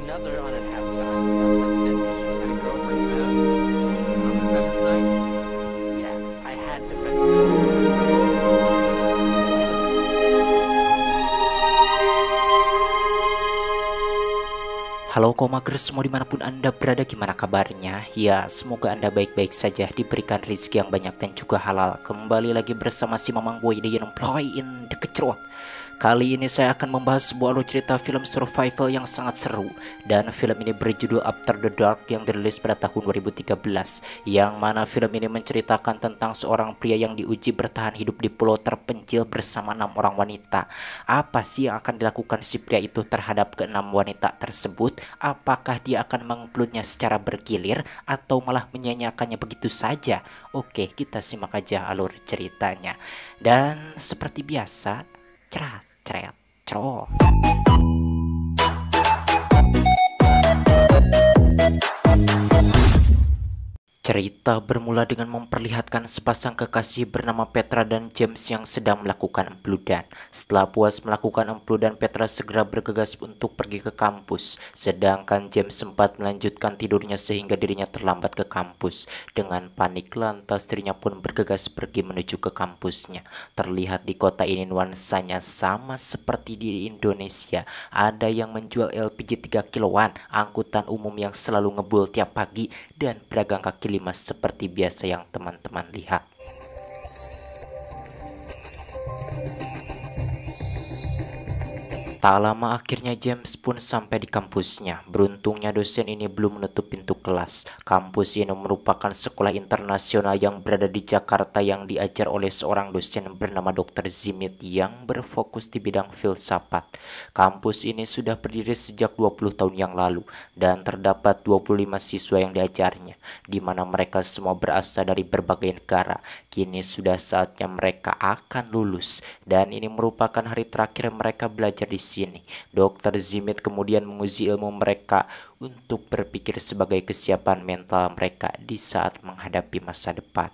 another unhappy guy. Sounds like dead mission. Had a girlfriend found on the seventh night. Yeah, I had to Halo Komagers semua dimanapun Anda berada, gimana kabarnya? Ya, semoga Anda baik-baik saja, diberikan rezeki yang banyak dan juga halal. Kembali lagi bersama si Mamang Boy The Employee in the Kecrot. Kali ini saya akan membahas sebuah alur cerita film survival yang sangat seru. Dan film ini berjudul After the Dark yang dirilis pada tahun 2013. Yang mana film ini menceritakan tentang seorang pria yang diuji bertahan hidup di pulau terpencil bersama 6 orang wanita. Apa sih yang akan dilakukan si pria itu terhadap ke-6 wanita tersebut? Apakah dia akan mengeplutnya secara bergilir atau malah menyanyiakannya begitu saja? Oke, kita simak aja alur ceritanya. Dan seperti biasa, cerat ceret cero. Cerita bermula dengan memperlihatkan sepasang kekasih bernama Petra dan James yang sedang melakukan empludan. Setelah puas melakukan empludan, Petra segera bergegas untuk pergi ke kampus. Sedangkan James sempat melanjutkan tidurnya sehingga dirinya terlambat ke kampus. Dengan panik lantas dirinya pun bergegas pergi menuju ke kampusnya. Terlihat di kota ini nuansanya sama seperti di Indonesia. Ada yang menjual LPG 3 kiloan, angkutan umum yang selalu ngebul tiap pagi, dan pedagang kaki lima seperti biasa yang teman-teman lihat. Tak lama akhirnya James pun sampai di kampusnya. Beruntungnya dosen ini belum menutup pintu kelas. Kampus ini merupakan sekolah internasional yang berada di Jakarta yang diajar oleh seorang dosen bernama Dr. Zimit yang berfokus di bidang filsafat. Kampus ini sudah berdiri sejak 20 tahun yang lalu dan terdapat 25 siswa yang diajarnya, di mana mereka semua berasal dari berbagai negara. Kini sudah saatnya mereka akan lulus dan ini merupakan hari terakhir mereka belajar di sini. Dr. Zimit kemudian menguji ilmu mereka untuk berpikir sebagai kesiapan mental mereka di saat menghadapi masa depan.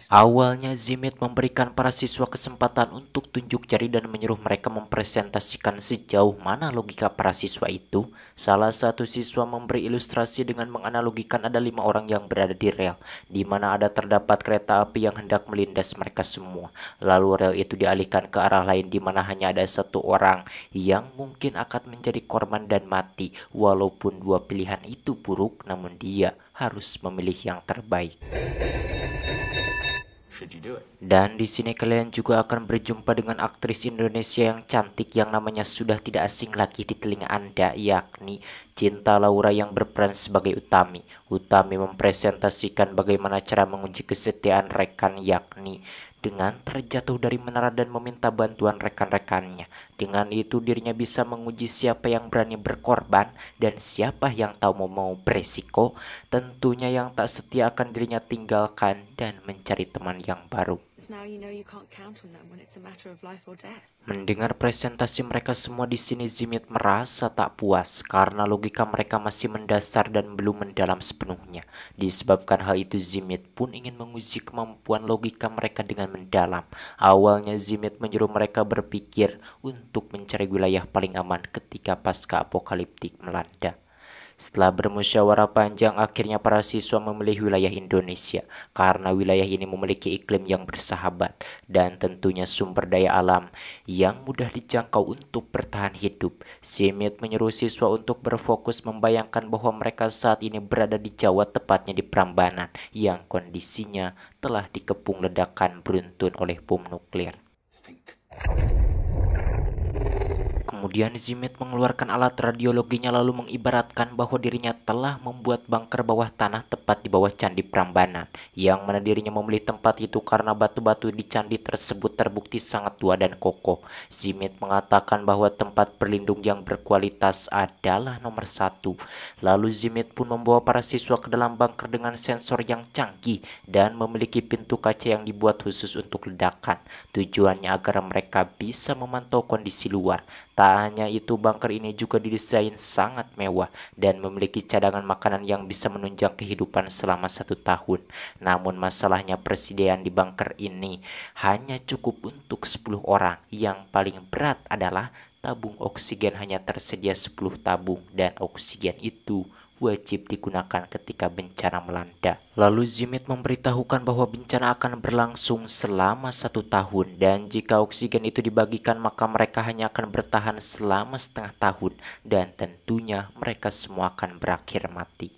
Awalnya Zimit memberikan para siswa kesempatan untuk tunjuk jari dan menyuruh mereka mempresentasikan sejauh mana logika para siswa itu. Salah satu siswa memberi ilustrasi dengan menganalogikan ada 5 orang yang berada di rel, di mana ada terdapat kereta api yang hendak melindas mereka semua. Lalu rel itu dialihkan ke arah lain di mana hanya ada 1 orang yang mungkin akan menjadi korban dan mati. Walaupun 2 pilihan itu buruk, namun dia harus memilih yang terbaik. Dan di sini kalian juga akan berjumpa dengan aktris Indonesia yang cantik yang namanya sudah tidak asing lagi di telinga Anda, yakni Cinta Laura yang berperan sebagai Utami. Utami mempresentasikan bagaimana cara menguji kesetiaan rekan, yakni dengan terjatuh dari menara dan meminta bantuan rekan-rekannya. Dengan itu dirinya bisa menguji siapa yang berani berkorban dan siapa yang tahu mau beresiko. Tentunya yang tak setia akan dirinya tinggalkan dan mencari teman yang baru. Mendengar presentasi mereka semua di sini, Zimit merasa tak puas karena logika mereka masih mendasar dan belum mendalam sepenuhnya. Disebabkan hal itu, Zimit pun ingin menguji kemampuan logika mereka dengan mendalam. Awalnya Zimit menyuruh mereka berpikir untuk mencari wilayah paling aman ketika pasca apokaliptik melanda. Setelah bermusyawarah panjang, akhirnya para siswa memilih wilayah Indonesia karena wilayah ini memiliki iklim yang bersahabat dan tentunya sumber daya alam yang mudah dijangkau untuk bertahan hidup. Zimit menyuruh siswa untuk berfokus membayangkan bahwa mereka saat ini berada di Jawa, tepatnya di Prambanan yang kondisinya telah dikepung ledakan beruntun oleh bom nuklir. Kemudian Zimit mengeluarkan alat radiologinya lalu mengibaratkan bahwa dirinya telah membuat bunker bawah tanah tepat di bawah Candi Prambanan, yang mana dirinya memilih tempat itu karena batu-batu di candi tersebut terbukti sangat tua dan kokoh. Zimit mengatakan bahwa tempat berlindung yang berkualitas adalah nomor 1. Lalu Zimit pun membawa para siswa ke dalam bunker dengan sensor yang canggih dan memiliki pintu kaca yang dibuat khusus untuk ledakan. Tujuannya agar mereka bisa memantau kondisi luar. Tak hanya itu, bunker ini juga didesain sangat mewah dan memiliki cadangan makanan yang bisa menunjang kehidupan selama 1 tahun. Namun masalahnya persediaan di bunker ini hanya cukup untuk 10 orang. Yang paling berat adalah tabung oksigen hanya tersedia 10 tabung dan oksigen itu wajib digunakan ketika bencana melanda. Lalu Zimit memberitahukan bahwa bencana akan berlangsung selama 1 tahun dan jika oksigen itu dibagikan maka mereka hanya akan bertahan selama setengah tahun dan tentunya mereka semua akan berakhir mati.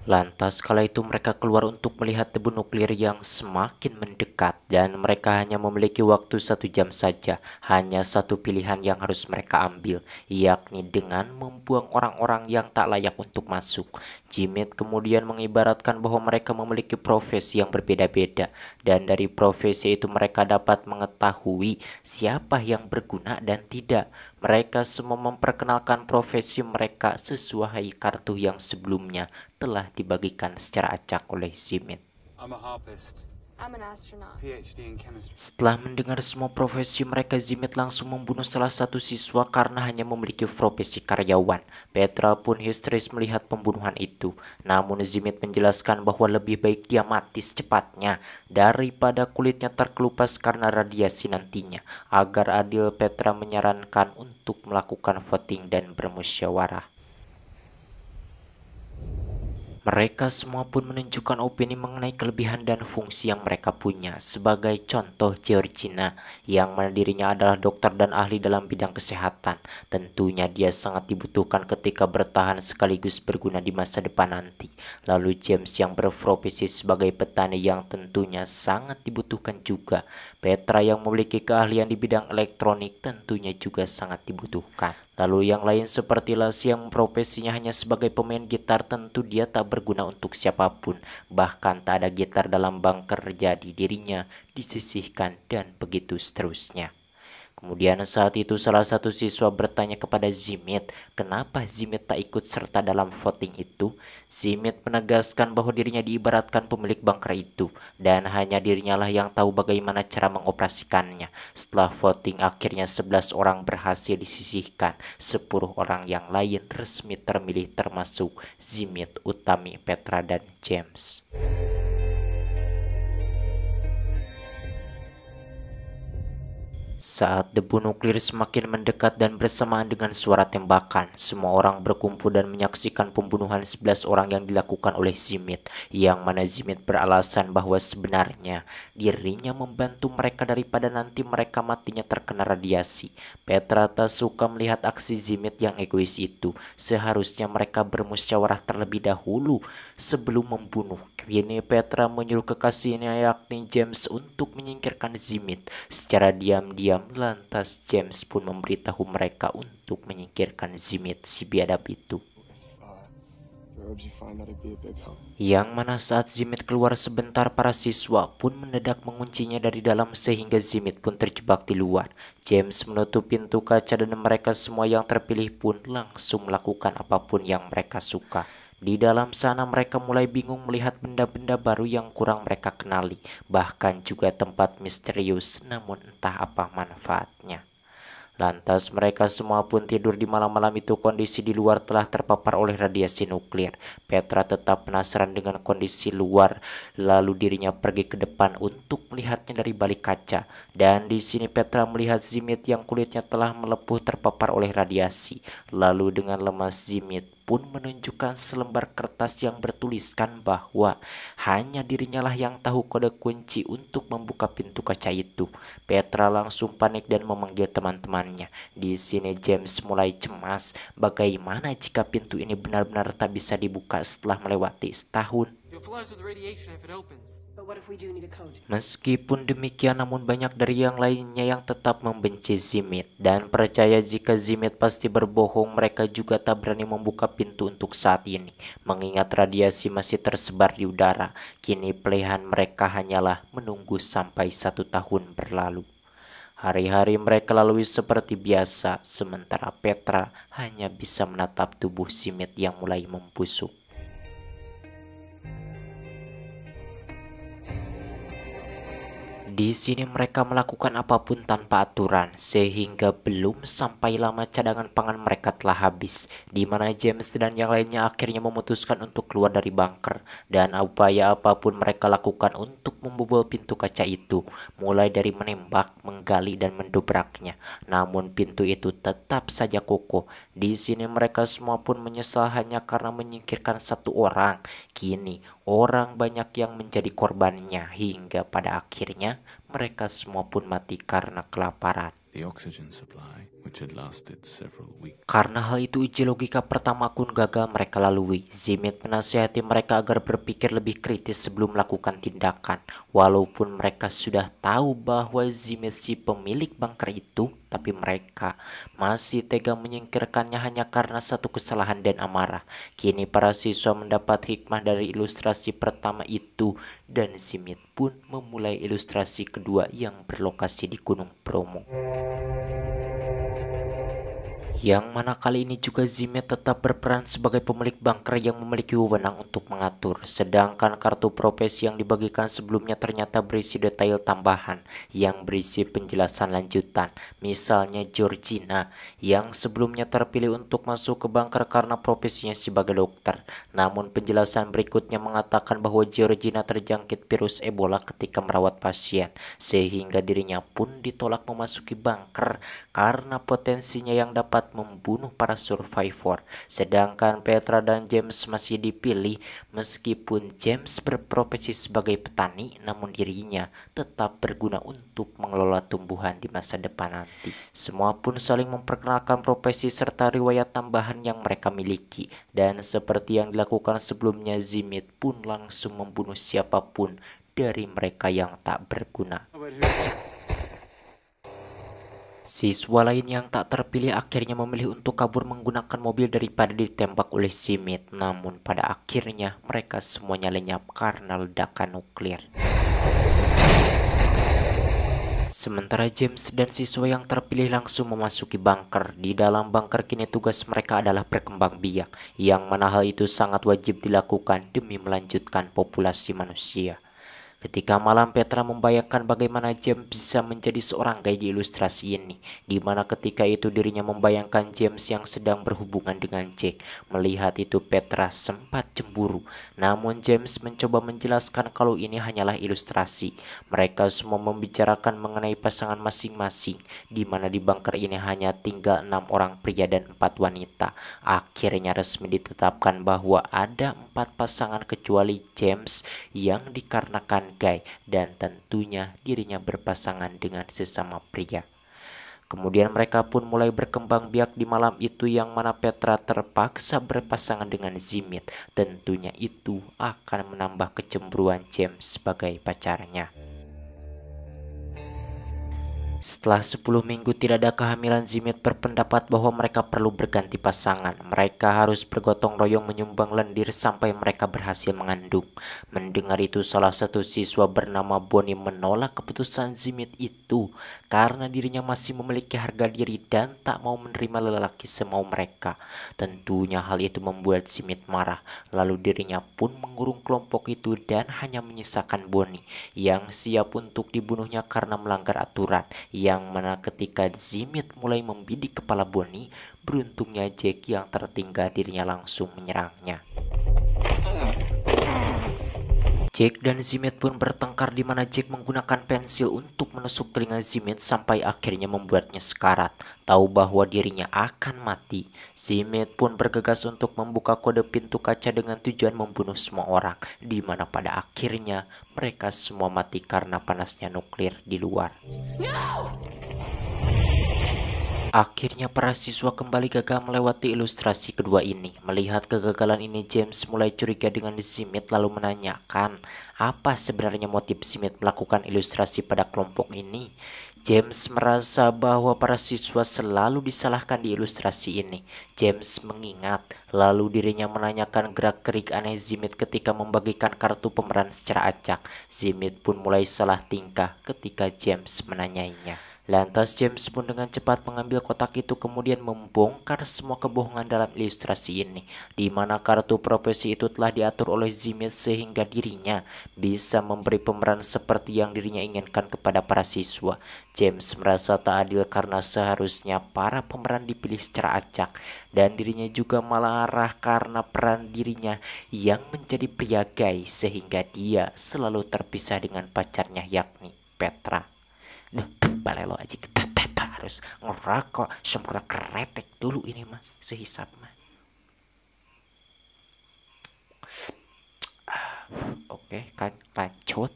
Lantas kala itu mereka keluar untuk melihat debu nuklir yang semakin mendekat dan mereka hanya memiliki waktu 1 jam saja. Hanya satu pilihan yang harus mereka ambil, yakni dengan membuang orang-orang yang tak layak untuk masuk. Zimit kemudian mengibaratkan bahwa mereka memiliki profesi yang berbeda-beda dan dari profesi itu mereka dapat mengetahui siapa yang berguna dan tidak. Mereka semua memperkenalkan profesi mereka sesuai kartu yang sebelumnya telah dibagikan secara acak oleh Zimit. I'm a harpist. I'm an astronaut. PhD in chemistry. Setelah mendengar semua profesi mereka, Zimit langsung membunuh salah satu siswa karena hanya memiliki profesi karyawan. Petra pun histeris melihat pembunuhan itu. Namun Zimit menjelaskan bahwa lebih baik dia mati secepatnya daripada kulitnya terkelupas karena radiasi nantinya. Agar adil, Petra menyarankan untuk melakukan voting dan bermusyawarah. Mereka semua pun menunjukkan opini mengenai kelebihan dan fungsi yang mereka punya. Sebagai contoh, Georgina, yang mana dirinya adalah dokter dan ahli dalam bidang kesehatan. Tentunya dia sangat dibutuhkan ketika bertahan sekaligus berguna di masa depan nanti. Lalu James yang berprofesi sebagai petani yang tentunya sangat dibutuhkan juga. Petra yang memiliki keahlian di bidang elektronik tentunya juga sangat dibutuhkan. Lalu yang lain seperti Lassie yang profesinya hanya sebagai pemain gitar, tentu dia tak berguna untuk siapapun. Bahkan tak ada gitar dalam bunker, jadi dirinya disisihkan dan begitu seterusnya. Kemudian saat itu salah satu siswa bertanya kepada Zimit, kenapa Zimit tak ikut serta dalam voting itu? Zimit menegaskan bahwa dirinya diibaratkan pemilik bunker itu dan hanya dirinya lah yang tahu bagaimana cara mengoperasikannya. Setelah voting akhirnya 11 orang berhasil disisihkan, 10 orang yang lain resmi terpilih termasuk Zimit, Utami, Petra dan James. Saat debu nuklir semakin mendekat dan bersamaan dengan suara tembakan, semua orang berkumpul dan menyaksikan pembunuhan 11 orang yang dilakukan oleh Zimit, yang mana Zimit beralasan bahwa sebenarnya dirinya membantu mereka daripada nanti mereka matinya terkena radiasi. Petra tak suka melihat aksi Zimit yang egois itu. Seharusnya mereka bermusyawarah terlebih dahulu sebelum membunuh. Kini Petra menyuruh kekasihnya yakni James untuk menyingkirkan Zimit. Secara diam-diam lantas James pun memberitahu mereka untuk menyingkirkan Zimit si biadab itu. Yang mana saat Zimit keluar sebentar, para siswa pun mendadak menguncinya dari dalam sehingga Zimit pun terjebak di luar. James menutup pintu kaca dan mereka semua yang terpilih pun langsung melakukan apapun yang mereka suka. Di dalam sana mereka mulai bingung melihat benda-benda baru yang kurang mereka kenali, bahkan juga tempat misterius namun entah apa manfaatnya. Lantas mereka semua pun tidur di malam-malam itu. Kondisi di luar telah terpapar oleh radiasi nuklir. Petra tetap penasaran dengan kondisi luar, lalu dirinya pergi ke depan untuk melihatnya dari balik kaca. Dan di sini Petra melihat Zimit yang kulitnya telah melepuh terpapar oleh radiasi. Lalu dengan lemas Zimit pun menunjukkan selembar kertas yang bertuliskan bahwa hanya dirinya lah yang tahu kode kunci untuk membuka pintu kaca itu. Petra langsung panik dan memanggil teman-temannya. Di sini James mulai cemas, bagaimana jika pintu ini benar-benar tak bisa dibuka setelah melewati setahun. Meskipun demikian, namun banyak dari yang lainnya yang tetap membenci Zimit dan percaya jika Zimit pasti berbohong. Mereka juga tak berani membuka pintu untuk saat ini, mengingat radiasi masih tersebar di udara. Kini pilihan mereka hanyalah menunggu sampai 1 tahun berlalu. Hari-hari mereka lalui seperti biasa, sementara Petra hanya bisa menatap tubuh Zimit yang mulai membusuk. Di sini mereka melakukan apapun tanpa aturan, sehingga belum sampai lama cadangan pangan mereka telah habis, di mana James dan yang lainnya akhirnya memutuskan untuk keluar dari bunker, dan upaya apapun mereka lakukan untuk membobol pintu kaca itu, mulai dari menembak, menggali, dan mendobraknya. Namun pintu itu tetap saja kokoh. Di sini mereka semua pun menyesal hanya karena menyingkirkan satu orang. Kini orang banyak yang menjadi korbannya, hingga pada akhirnya mereka semua pun mati karena kelaparan. The oxygen supply, which had lasted several weeks. Karena hal itu, uji logika pertama pun gagal mereka lalui. Zimit menasihati mereka agar berpikir lebih kritis sebelum melakukan tindakan. Walaupun mereka sudah tahu bahwa Zimit si pemilik bunker itu, tapi mereka masih tega menyingkirkannya hanya karena satu kesalahan dan amarah. Kini para siswa mendapat hikmah dari ilustrasi pertama itu, dan Zimit pun memulai ilustrasi kedua yang berlokasi di Gunung Bromo. Yang mana kali ini juga Zimit tetap berperan sebagai pemilik bunker yang memiliki wewenang untuk mengatur. Sedangkan kartu profesi yang dibagikan sebelumnya ternyata berisi detail tambahan yang berisi penjelasan lanjutan. Misalnya Georgina yang sebelumnya terpilih untuk masuk ke bunker karena profesinya sebagai dokter. Namun penjelasan berikutnya mengatakan bahwa Georgina terjangkit virus Ebola ketika merawat pasien, sehingga dirinya pun ditolak memasuki bunker karena potensinya yang dapat membunuh para survivor. Sedangkan Petra dan James masih dipilih meskipun James berprofesi sebagai petani, namun dirinya tetap berguna untuk mengelola tumbuhan di masa depan nanti. Semua pun saling memperkenalkan profesi serta riwayat tambahan yang mereka miliki, dan seperti yang dilakukan sebelumnya, Zimit pun langsung membunuh siapapun dari mereka yang tak berguna. Siswa lain yang tak terpilih akhirnya memilih untuk kabur menggunakan mobil daripada ditembak oleh Zimit. Namun pada akhirnya mereka semuanya lenyap karena ledakan nuklir. Sementara James dan siswa yang terpilih langsung memasuki bunker. Di dalam bunker kini tugas mereka adalah berkembang biak, yang mana hal itu sangat wajib dilakukan demi melanjutkan populasi manusia. Ketika malam, Petra membayangkan bagaimana James bisa menjadi seorang gay di ilustrasi ini, di mana ketika itu dirinya membayangkan James yang sedang berhubungan dengan Jack. Melihat itu Petra sempat cemburu, namun James mencoba menjelaskan kalau ini hanyalah ilustrasi. Mereka semua membicarakan mengenai pasangan masing-masing, di mana di bunker ini hanya tinggal 6 orang pria dan 4 wanita. Akhirnya resmi ditetapkan bahwa ada 4 pasangan kecuali James yang dikarenakan gay, dan tentunya dirinya berpasangan dengan sesama pria. Kemudian mereka pun mulai berkembang biak di malam itu, yang mana Petra terpaksa berpasangan dengan Zimit. Tentunya itu akan menambah kecemburuan James sebagai pacarnya. Setelah 10 minggu tidak ada kehamilan, Zimit berpendapat bahwa mereka perlu berganti pasangan. Mereka harus bergotong royong menyumbang lendir sampai mereka berhasil mengandung. Mendengar itu, salah satu siswa bernama Bonnie menolak keputusan Zimit itu karena dirinya masih memiliki harga diri dan tak mau menerima lelaki semau mereka. Tentunya hal itu membuat Zimit marah. Lalu dirinya pun mengurung kelompok itu dan hanya menyisakan Bonnie yang siap untuk dibunuhnya karena melanggar aturan. Yang mana ketika Zimit mulai membidik kepala Bonnie, beruntungnya Jack yang tertinggal dirinya langsung menyerangnya. Jack dan Zimit pun bertengkar, di mana Jack menggunakan pensil untuk menusuk telinga Zimit sampai akhirnya membuatnya sekarat. Tahu bahwa dirinya akan mati, Zimit pun bergegas untuk membuka kode pintu kaca dengan tujuan membunuh semua orang, di mana pada akhirnya mereka semua mati karena panasnya nuklir di luar. Akhirnya para siswa kembali gagal melewati ilustrasi kedua ini. Melihat kegagalan ini, James mulai curiga dengan Zimit lalu menanyakan apa sebenarnya motif Zimit melakukan ilustrasi pada kelompok ini. James merasa bahwa para siswa selalu disalahkan di ilustrasi ini. James mengingat, lalu dirinya menanyakan gerak-gerik aneh Zimit ketika membagikan kartu pemeran secara acak. Zimit pun mulai salah tingkah ketika James menanyainya. Lantas James pun dengan cepat mengambil kotak itu kemudian membongkar semua kebohongan dalam ilustrasi ini, di mana kartu profesi itu telah diatur oleh Zimit sehingga dirinya bisa memberi pemeran seperti yang dirinya inginkan kepada para siswa. James merasa tak adil karena seharusnya para pemeran dipilih secara acak, dan dirinya juga marah karena peran dirinya yang menjadi pria gay sehingga dia selalu terpisah dengan pacarnya yakni Petra. Balelo aja harus ngerokok sempurna kretek dulu ini mah sehisap mah. Oke, kan lanjut.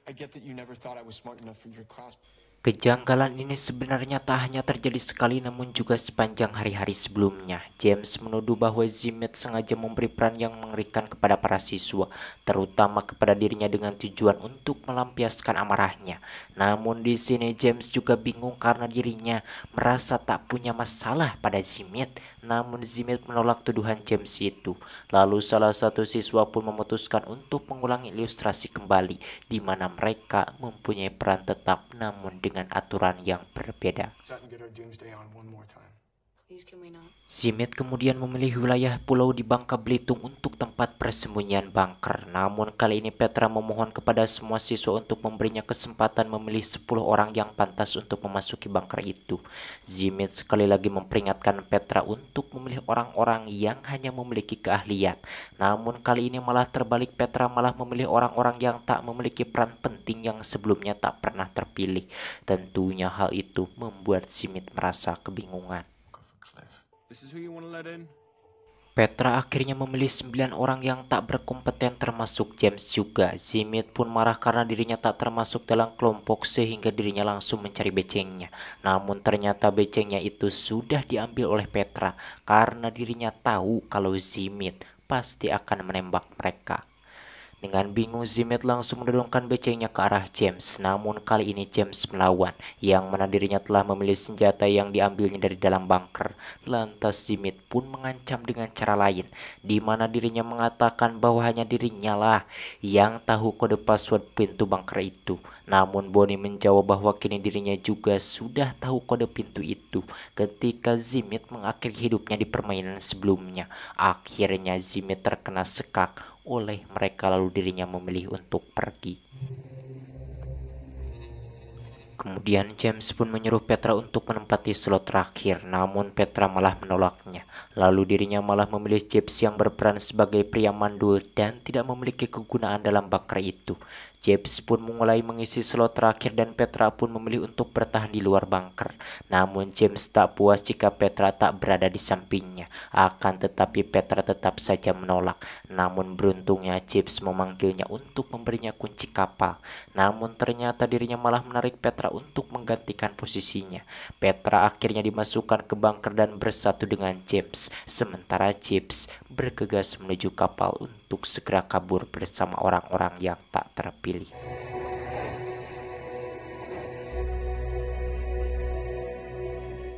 I get that you never thought I was smart enough for your class. Kejanggalan ini sebenarnya tak hanya terjadi sekali namun juga sepanjang hari-hari sebelumnya. James menuduh bahwa Zimit sengaja memberi peran yang mengerikan kepada para siswa, terutama kepada dirinya dengan tujuan untuk melampiaskan amarahnya. Namun di sini James juga bingung karena dirinya merasa tak punya masalah pada Zimit. Namun Zimit menolak tuduhan James itu. Lalu salah satu siswa pun memutuskan untuk mengulangi ilustrasi kembali, di mana mereka mempunyai peran tetap namun dengan aturan yang berbeda. Set and get our doomsday on one more time. Please, can we not? Zimit kemudian memilih wilayah pulau di Bangka Belitung untuk tempat persembunyian bunker. Namun kali ini Petra memohon kepada semua siswa untuk memberinya kesempatan memilih 10 orang yang pantas untuk memasuki bunker itu. Zimit sekali lagi memperingatkan Petra untuk memilih orang-orang yang hanya memiliki keahlian. Namun kali ini malah terbalik, Petra malah memilih orang-orang yang tak memiliki peran penting yang sebelumnya tak pernah terpilih. Tentunya hal itu membuat Zimit merasa kebingungan. This is who you want to let in? Petra akhirnya memilih 9 orang yang tak berkompeten termasuk James juga. Zimit pun marah karena dirinya tak termasuk dalam kelompok sehingga dirinya langsung mencari becengnya. Namun ternyata becengnya itu sudah diambil oleh Petra karena dirinya tahu kalau Zimit pasti akan menembak mereka. Dengan bingung Zimit langsung mendorongkan becengnya ke arah James. Namun kali ini James melawan, yang mana dirinya telah memilih senjata yang diambilnya dari dalam bunker. Lantas Zimit pun mengancam dengan cara lain, di mana dirinya mengatakan bahwa hanya dirinya lah yang tahu kode password pintu bunker itu. Namun Bonnie menjawab bahwa kini dirinya juga sudah tahu kode pintu itu ketika Zimit mengakhiri hidupnya di permainan sebelumnya. Akhirnya Zimit terkena sekak oleh mereka lalu dirinya memilih untuk pergi. Kemudian James pun menyuruh Petra untuk menempati slot terakhir, namun Petra malah menolaknya. Lalu dirinya malah memilih James yang berperan sebagai pria mandul dan tidak memiliki kegunaan dalam bunker itu. James pun mulai mengisi slot terakhir dan Petra pun memilih untuk bertahan di luar bunker. Namun James tak puas jika Petra tak berada di sampingnya. Akan tetapi Petra tetap saja menolak. Namun beruntungnya James memanggilnya untuk memberinya kunci kapal. Namun ternyata dirinya malah menarik Petra untuk menggantikan posisinya. Petra akhirnya dimasukkan ke bunker dan bersatu dengan James. Sementara James bergegas menuju kapal untuk segera kabur bersama orang-orang yang tak terpilih.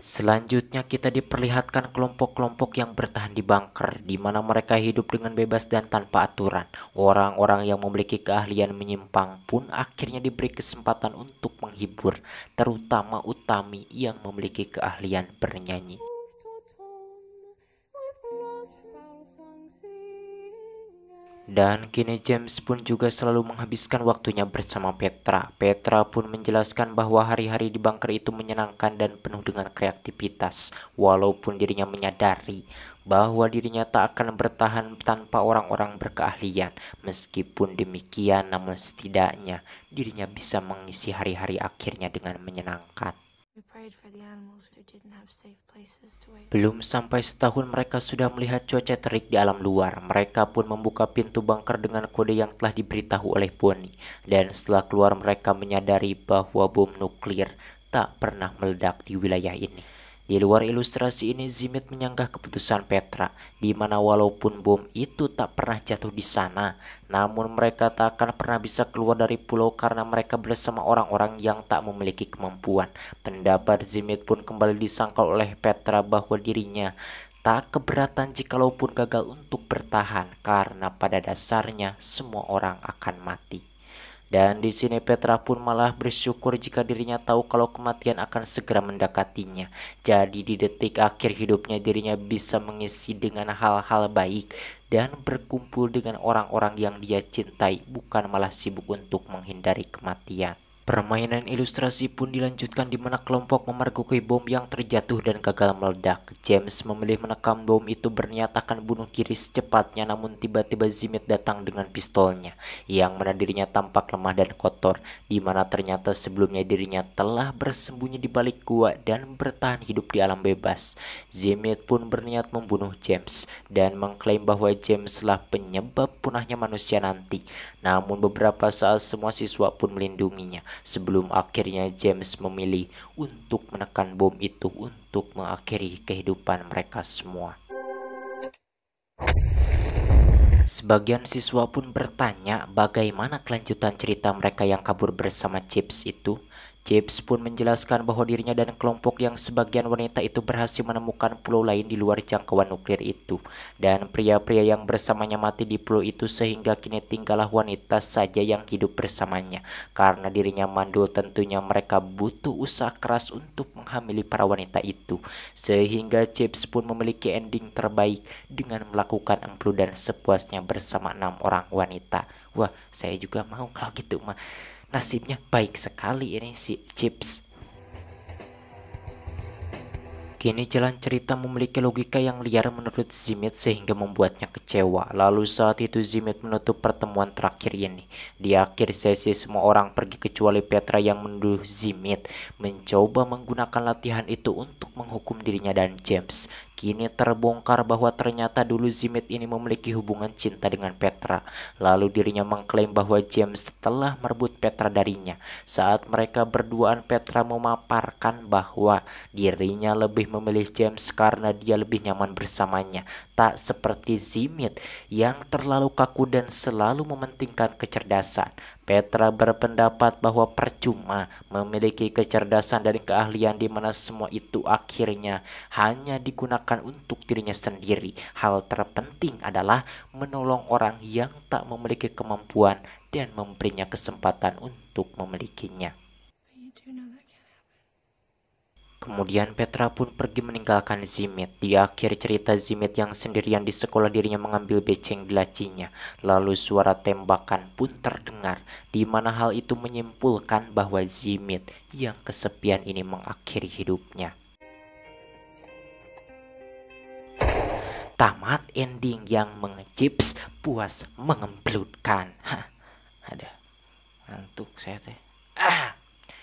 Selanjutnya kita diperlihatkan kelompok-kelompok yang bertahan di bunker, di mana mereka hidup dengan bebas dan tanpa aturan. Orang-orang yang memiliki keahlian menyimpang pun akhirnya diberi kesempatan untuk menghibur, terutama Utami yang memiliki keahlian bernyanyi. Dan kini James pun juga selalu menghabiskan waktunya bersama Petra. Petra pun menjelaskan bahwa hari-hari di bunker itu menyenangkan dan penuh dengan kreativitas. Walaupun dirinya menyadari bahwa dirinya tak akan bertahan tanpa orang-orang berkeahlian. Meskipun demikian, namun setidaknya dirinya bisa mengisi hari-hari akhirnya dengan menyenangkan. Belum sampai setahun mereka sudah melihat cuaca terik di alam luar. Mereka pun membuka pintu bunker dengan kode yang telah diberitahu oleh Bonnie. Dan setelah keluar mereka menyadari bahwa bom nuklir tak pernah meledak di wilayah ini. Di luar ilustrasi ini Zimit menyanggah keputusan Petra, di mana walaupun bom itu tak pernah jatuh di sana, namun mereka tak akan pernah bisa keluar dari pulau karena mereka bersama orang-orang yang tak memiliki kemampuan. Pendapat Zimit pun kembali disangkal oleh Petra bahwa dirinya tak keberatan jikalaupun gagal untuk bertahan karena pada dasarnya semua orang akan mati. Dan di sini Petra pun malah bersyukur jika dirinya tahu kalau kematian akan segera mendekatinya. Jadi di detik akhir hidupnya dirinya bisa mengisi dengan hal-hal baik dan berkumpul dengan orang-orang yang dia cintai, bukan malah sibuk untuk menghindari kematian. Permainan ilustrasi pun dilanjutkan di mana kelompok memergoki bom yang terjatuh dan gagal meledak. James memilih menekam bom itu berniat akan bunuh diri secepatnya, namun tiba-tiba Zimit datang dengan pistolnya, yang mana dirinya tampak lemah dan kotor, di mana ternyata sebelumnya dirinya telah bersembunyi di balik gua dan bertahan hidup di alam bebas. Zimit pun berniat membunuh James dan mengklaim bahwa James lah penyebab punahnya manusia nanti. Namun beberapa saat semua siswa pun melindunginya, sebelum akhirnya James memilih untuk menekan bom itu untuk mengakhiri kehidupan mereka semua. Sebagian siswa pun bertanya bagaimana kelanjutan cerita mereka yang kabur bersama Chips itu. Chips pun menjelaskan bahwa dirinya dan kelompok yang sebagian wanita itu berhasil menemukan pulau lain di luar jangkauan nuklir itu. Dan pria-pria yang bersamanya mati di pulau itu sehingga kini tinggallah wanita saja yang hidup bersamanya. Karena dirinya mandul tentunya mereka butuh usaha keras untuk menghamili para wanita itu. Sehingga Chips pun memiliki ending terbaik dengan melakukan engkludan sepuasnya bersama 6 orang wanita. Wah, saya juga mau kalau gitu mah. Nasibnya baik sekali ini si Chips. Kini jalan cerita memiliki logika yang liar menurut Zimit sehingga membuatnya kecewa. Lalu saat itu Zimit menutup pertemuan terakhir ini. Di akhir sesi semua orang pergi kecuali Petra yang menuduh Zimit mencoba menggunakan latihan itu untuk menghukum dirinya dan James. Kini terbongkar bahwa ternyata dulu Zimit ini memiliki hubungan cinta dengan Petra. Lalu dirinya mengklaim bahwa James telah merebut Petra darinya. Saat mereka berduaan, Petra memaparkan bahwa dirinya lebih memilih James karena dia lebih nyaman bersamanya. Tak seperti Zimit yang terlalu kaku dan selalu mementingkan kecerdasan. Petra berpendapat bahwa percuma memiliki kecerdasan dan keahlian di mana semua itu akhirnya hanya digunakan untuk dirinya sendiri. Hal terpenting adalah menolong orang yang tak memiliki kemampuan dan memberinya kesempatan untuk memilikinya. Kemudian Petra pun pergi meninggalkan Zimit. Di akhir cerita Zimit yang sendirian di sekolah dirinya mengambil beceng di lacinya. Lalu suara tembakan pun terdengar, di mana hal itu menyimpulkan bahwa Zimit yang kesepian ini mengakhiri hidupnya. Tamat ending yang mengecips, puas mengembludkan. Ada ngantuk saya teh.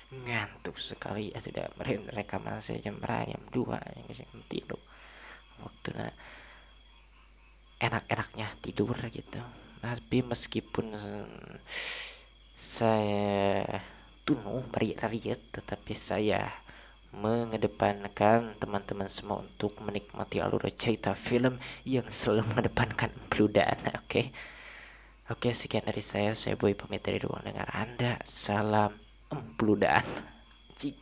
Ngantuk sekali ya, sudah rekaman saya jam 2 yang bisa tidur waktunya enak-enaknya tidur gitu. Tapi meskipun saya tunuh bari-rariet, tetapi saya mengedepankan teman-teman semua untuk menikmati alur cerita film yang selalu mengedepankan peludaan. Oke, sekian dari saya Boy pamit dari ruang dengar Anda. Salam empludan. Cik.